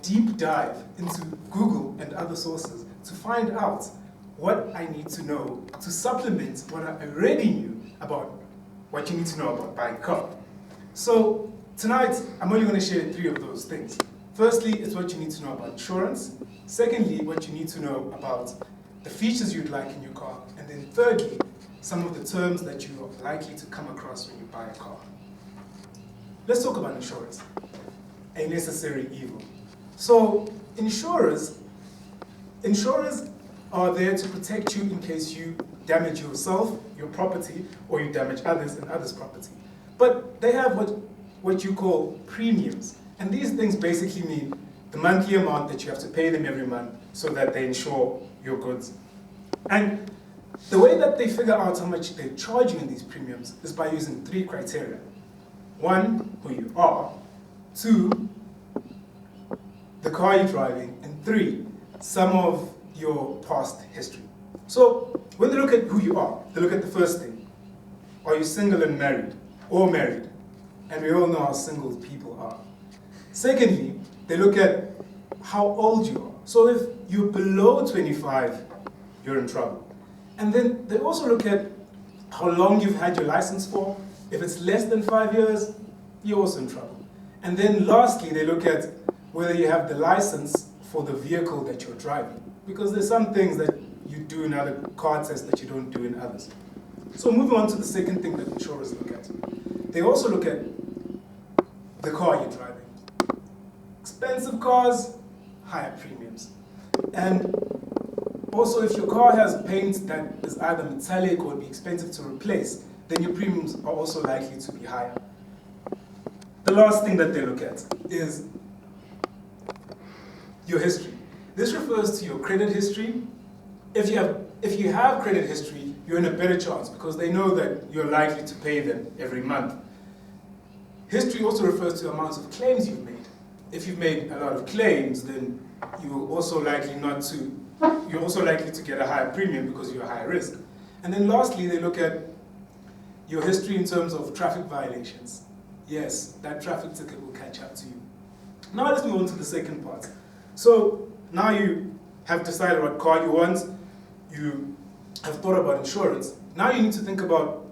deep dive into Google and other sources to find out what I need to know to supplement what I already knew about what you need to know about buying a car. So tonight, I'm only going to share 3 of those things. Firstly, it's what you need to know about insurance. Secondly, what you need to know about the features you'd like in your car. And then thirdly, some of the terms that you are likely to come across when you buy a car. Let's talk about insurance, a necessary evil. So insurers are there to protect you in case you damage yourself, your property, or you damage others and others' property. But they have what you call premiums. And these things basically mean the monthly amount that you have to pay them every month so that they insure your goods. And the way that they figure out how much they charge you in these premiums is by using 3 criteria. 1, who you are. 2, the car you're driving. And 3, some of your past history. So when they look at who you are, they look at the first thing. Are you single and married? Or married? And we all know how single people are. Secondly, they look at how old you are. So if you're below 25, you're in trouble. And then they also look at how long you've had your license for. If it's less than 5 years, you're also in trouble. And then lastly, they look at whether you have the license for the vehicle that you're driving. Because there's some things that you do in other car tests that you don't do in others. So moving on to the second thing that insurers look at. They also look at the car you're driving. Expensive cars, higher premiums. And also, if your car has paint that is either metallic or would be expensive to replace, then your premiums are also likely to be higher. The last thing that they look at is your history. This refers to your credit history. If you have credit history, you're in a better chance because they know that you're likely to pay them every month. History also refers to the amounts of claims you've made. If you've made a lot of claims, then you're also likely to get a higher premium because you're higher risk. And then lastly, they look at your history in terms of traffic violations. Yes, that traffic ticket will catch up to you. Now let's move on to the second part. So now you have decided what car you want, you have thought about insurance. Now you need to think about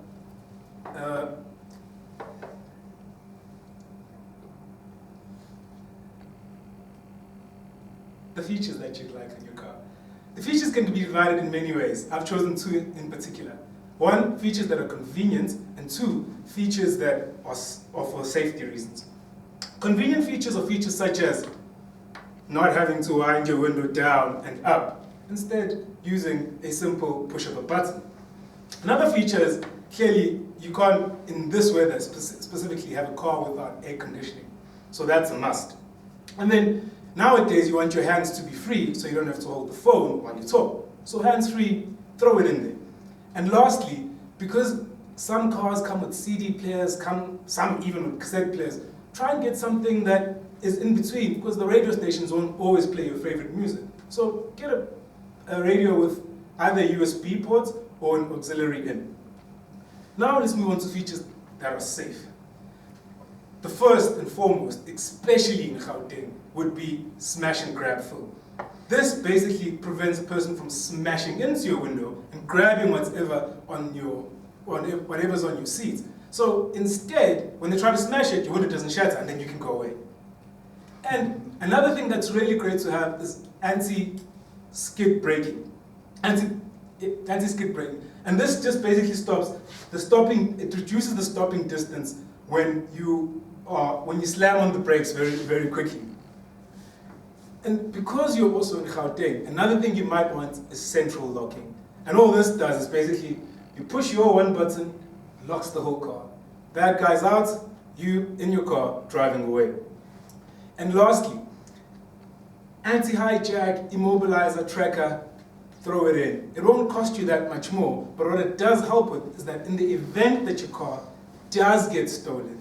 the features that you'd like in your car. The features can be divided in many ways. I've chosen 2 in particular. 1, features that are convenient, and 2, features that are for safety reasons. Convenient features are features such as not having to wind your window down and up, instead using a simple push of a button. Another feature is clearly you can't, in this weather specifically, have a car without air conditioning. So that's a must. And then nowadays you want your hands to be free so you don't have to hold the phone while you talk. So hands-free, throw it in there. And lastly, because some cars come with CD players, some even with cassette players, try and get something that is in between because the radio stations won't always play your favorite music. So get a radio with either a USB port or an auxiliary in. Now let's move on to features that are safe. The first and foremost, especially in Gauteng, would be smash and grab fill. This basically prevents a person from smashing into your window and grabbing whatever's on your seat. So instead, when they try to smash it, your window doesn't shatter and then you can go away. And another thing that's really great to have is anti-skid braking. Anti-skid braking. And this just basically it reduces the stopping distance when you slam on the brakes very, very quickly. And because you're also in Gauteng, another thing you might want is central locking. And all this does is basically, you push your one button, locks the whole car. Bad guy's out, you in your car, driving away. And lastly, anti-hijack, immobilizer, tracker, throw it in. It won't cost you that much more, but what it does help with is that in the event that your car does get stolen,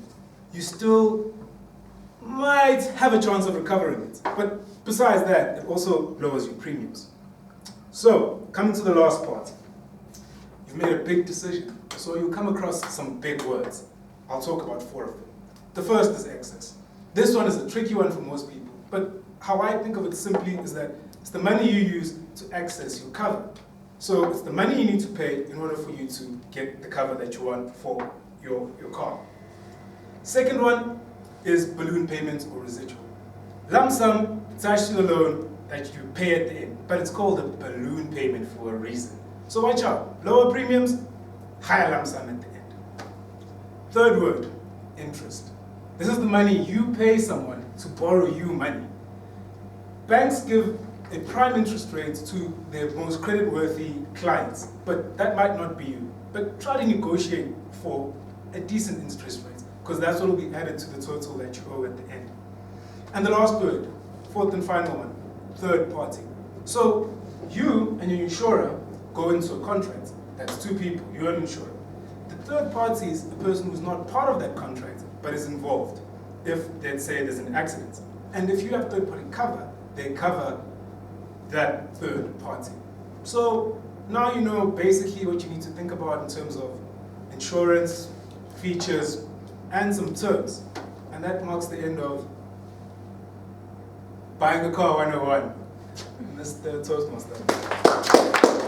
you still might have a chance of recovering it. But besides that, it also lowers your premiums. So, coming to the last part. You've made a big decision, so you'll come across some big words. I'll talk about 4 of them. The first is excess. This one is a tricky one for most people, but how I think of it simply is that it's the money you use to access your cover. So it's the money you need to pay in order for you to get the cover that you want for your car. Second one is balloon payments or residual. Lump sum attached to the loan that you pay at the end, but it's called a balloon payment for a reason. So watch out, lower premiums, higher lump sum at the end. Third word, interest. This is the money you pay someone to borrow you money. Banks give a prime interest rate to their most creditworthy clients, but that might not be you. But try to negotiate for a decent interest rate, because that's what will be added to the total that you owe at the end. And the last word, fourth and final one, third party. So you and your insurer go into a contract. That's two people, you and insurer. The third party is a person who's not part of that contract, but is involved. If, let's say, there's an accident. And if you have third party cover, they cover that third party. So now you know basically what you need to think about in terms of insurance, features, and some terms. And that marks the end of Buying a Car 101. Mr. Toastmaster.